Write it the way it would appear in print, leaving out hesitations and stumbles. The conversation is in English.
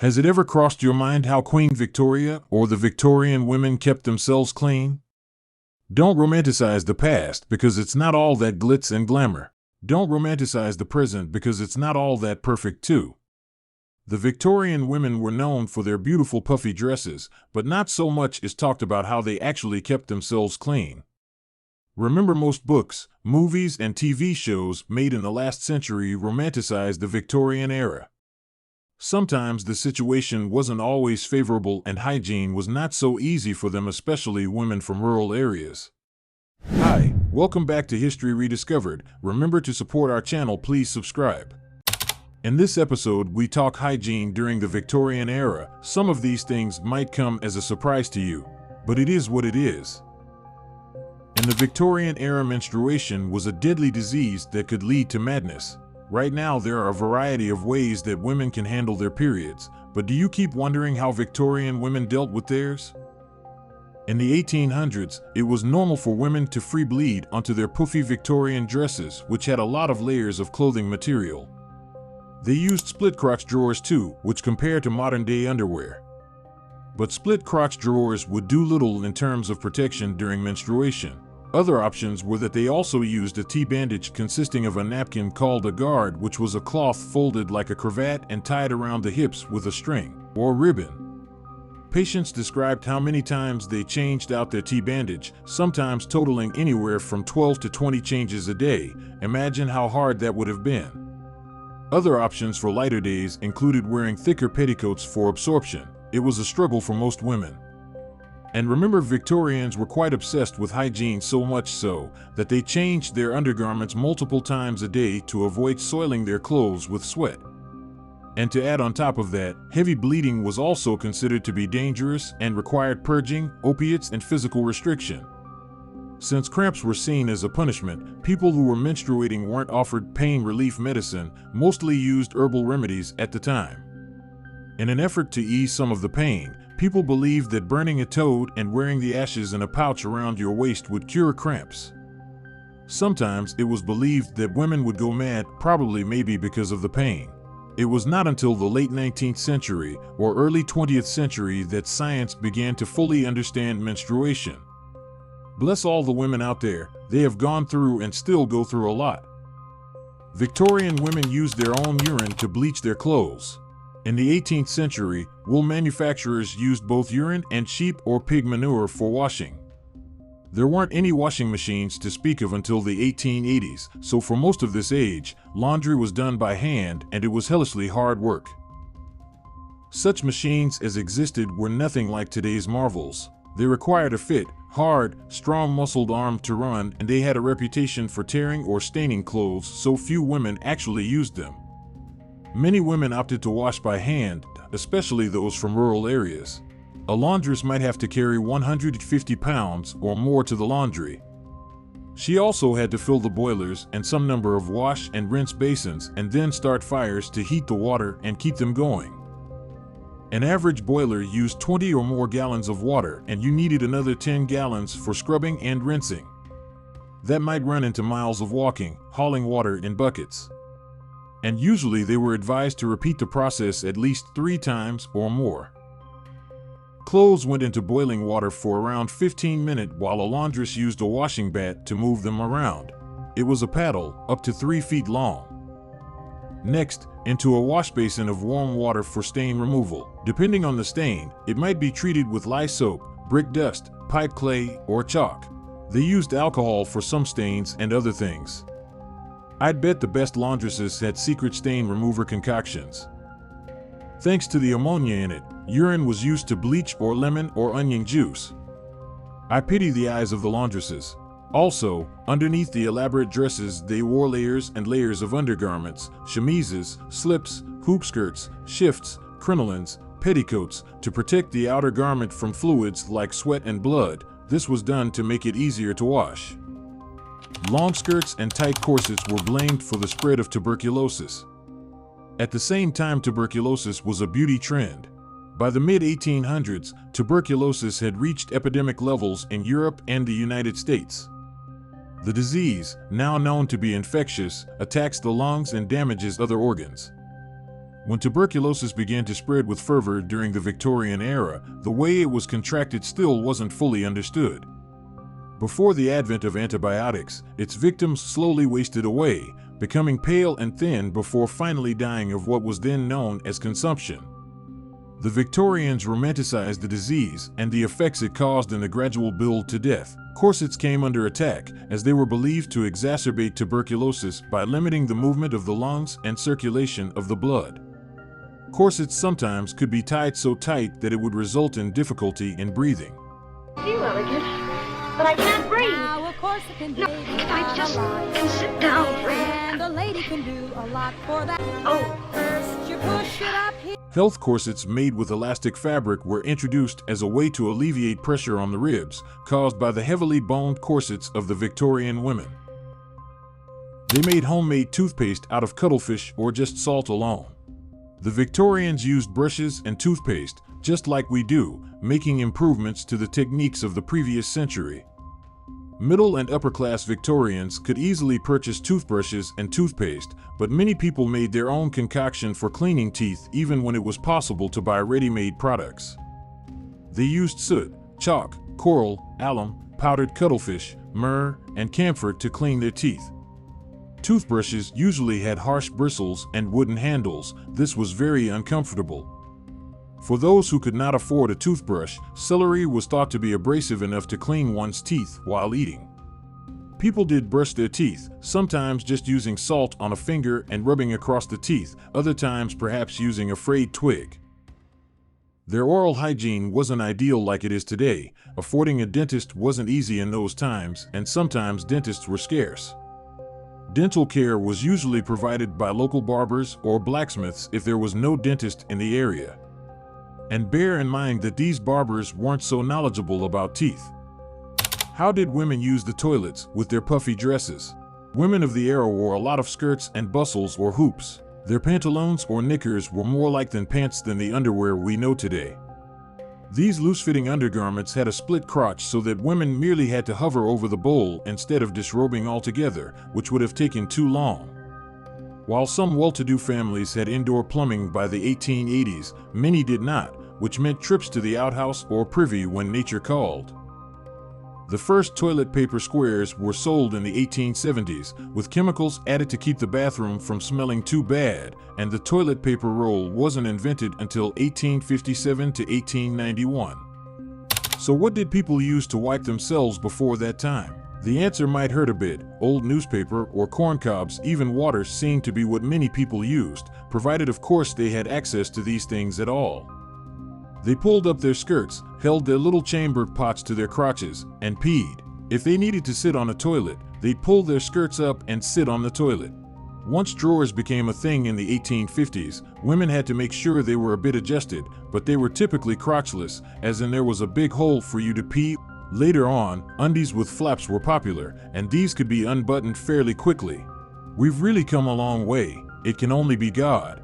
Has it ever crossed your mind how Queen Victoria or the Victorian women kept themselves clean? Don't romanticize the past because it's not all that glitz and glamour. Don't romanticize the present because it's not all that perfect too. The Victorian women were known for their beautiful puffy dresses, but not so much is talked about how they actually kept themselves clean. Remember, most books, movies, and TV shows made in the last century romanticized the Victorian era. Sometimes the situation wasn't always favorable and hygiene was not so easy for them, especially women from rural areas. Hi, welcome back to History Rediscovered. Remember to support our channel, please subscribe. In this episode, we talk hygiene during the Victorian era. Some of these things might come as a surprise to you, but it is what it is. In the Victorian era, menstruation was a deadly disease that could lead to madness. Right now, there are a variety of ways that women can handle their periods, but do you keep wondering how Victorian women dealt with theirs? In the 1800s, it was normal for women to free bleed onto their puffy Victorian dresses, which had a lot of layers of clothing material. They used split crotch drawers too, which compare to modern-day underwear. But split crotch drawers would do little in terms of protection during menstruation. Other options were that they also used a T-bandage consisting of a napkin called a guard, which was a cloth folded like a cravat and tied around the hips with a string or ribbon. Patients described how many times they changed out their T-bandage, sometimes totaling anywhere from 12 to 20 changes a day. Imagine how hard that would have been. Other options for lighter days included wearing thicker petticoats for absorption. It was a struggle for most women. And remember, Victorians were quite obsessed with hygiene, so much so that they changed their undergarments multiple times a day to avoid soiling their clothes with sweat. And to add on top of that, heavy bleeding was also considered to be dangerous and required purging, opiates, and physical restriction. Since cramps were seen as a punishment, people who were menstruating weren't offered pain relief medicine, mostly used herbal remedies at the time. In an effort to ease some of the pain, people believed that burning a toad and wearing the ashes in a pouch around your waist would cure cramps. Sometimes it was believed that women would go mad, maybe because of the pain. It was not until the late 19th century or early 20th century that science began to fully understand menstruation. Bless all the women out there, they have gone through and still go through a lot. Victorian women used their own urine to bleach their clothes. In the 18th century, wool manufacturers used both urine and sheep or pig manure for washing. There weren't any washing machines to speak of until the 1880s, so for most of this age, laundry was done by hand and it was hellishly hard work. Such machines as existed were nothing like today's marvels. They required a fit, hard, strong-muscled arm to run, and they had a reputation for tearing or staining clothes, so few women actually used them. Many women opted to wash by hand, especially those from rural areas. A laundress might have to carry 150 pounds or more to the laundry. She also had to fill the boilers and some number of wash and rinse basins and then start fires to heat the water and keep them going. An average boiler used 20 or more gallons of water, and you needed another 10 gallons for scrubbing and rinsing. That might run into miles of walking, hauling water in buckets. And usually they were advised to repeat the process at least 3 times or more. Clothes went into boiling water for around 15 minutes while a laundress used a washing bat to move them around. It was a paddle, up to 3 feet long. Next, into a wash basin of warm water for stain removal. Depending on the stain, it might be treated with lye soap, brick dust, pipe clay, or chalk. They used alcohol for some stains and other things. I'd bet the best laundresses had secret stain remover concoctions. Thanks to the ammonia in it, urine was used to bleach or lemon or onion juice. I pity the eyes of the laundresses. Also, underneath the elaborate dresses, they wore layers and layers of undergarments, chemises, slips, hoop skirts, shifts, crinolines, petticoats, to protect the outer garment from fluids like sweat and blood. This was done to make it easier to wash. Long skirts and tight corsets were blamed for the spread of tuberculosis. At the same time, tuberculosis was a beauty trend. By the mid-1800s, tuberculosis had reached epidemic levels in Europe and the United States. The disease, now known to be infectious, attacks the lungs and damages other organs. When tuberculosis began to spread with fervor during the Victorian era, the way it was contracted still wasn't fully understood. Before the advent of antibiotics, its victims slowly wasted away, becoming pale and thin before finally dying of what was then known as consumption. The Victorians romanticized the disease and the effects it caused in the gradual build to death. Corsets came under attack as they were believed to exacerbate tuberculosis by limiting the movement of the lungs and circulation of the blood. Corsets sometimes could be tied so tight that it would result in difficulty in breathing. Feel elegant, but I can't breathe. Now, of course, it can No, if I just can sit down for a minute. and a lady can do a lot for that. Oh, First, you push it up here. Health corsets made with elastic fabric were introduced as a way to alleviate pressure on the ribs caused by the heavily boned corsets of the Victorian women. They made homemade toothpaste out of cuttlefish or just salt alone. The Victorians used brushes and toothpaste, just like we do, making improvements to the techniques of the previous century. Middle and upper-class Victorians could easily purchase toothbrushes and toothpaste, but many people made their own concoction for cleaning teeth even when it was possible to buy ready-made products. They used soot, chalk, coral, alum, powdered cuttlefish, myrrh, and camphor to clean their teeth. Toothbrushes usually had harsh bristles and wooden handles. This was very uncomfortable. For those who could not afford a toothbrush, celery was thought to be abrasive enough to clean one's teeth while eating. People did brush their teeth, sometimes just using salt on a finger and rubbing across the teeth, other times perhaps using a frayed twig. Their oral hygiene wasn't ideal like it is today. Affording a dentist wasn't easy in those times, and sometimes dentists were scarce. Dental care was usually provided by local barbers or blacksmiths if there was no dentist in the area. And bear in mind that these barbers weren't so knowledgeable about teeth. How did women use the toilets with their puffy dresses? Women of the era wore a lot of skirts and bustles or hoops. Their pantaloons or knickers were more like pants than the underwear we know today. These loose-fitting undergarments had a split crotch so that women merely had to hover over the bowl instead of disrobing altogether, which would have taken too long. While some well-to-do families had indoor plumbing by the 1880s, many did not, which meant trips to the outhouse or privy when nature called. The first toilet paper squares were sold in the 1870s, with chemicals added to keep the bathroom from smelling too bad, and the toilet paper roll wasn't invented until 1857 to 1891. So what did people use to wipe themselves before that time? The answer might hurt a bit. Old newspaper or corn cobs, even water seemed to be what many people used, provided of course they had access to these things at all. They pulled up their skirts, held their little chambered pots to their crotches, and peed. If they needed to sit on a toilet, they'd pull their skirts up and sit on the toilet. Once drawers became a thing in the 1850s, women had to make sure they were a bit adjusted, but they were typically crotchless, as in there was a big hole for you to pee. Later on, undies with flaps were popular, and these could be unbuttoned fairly quickly. We've really come a long way. It can only be God.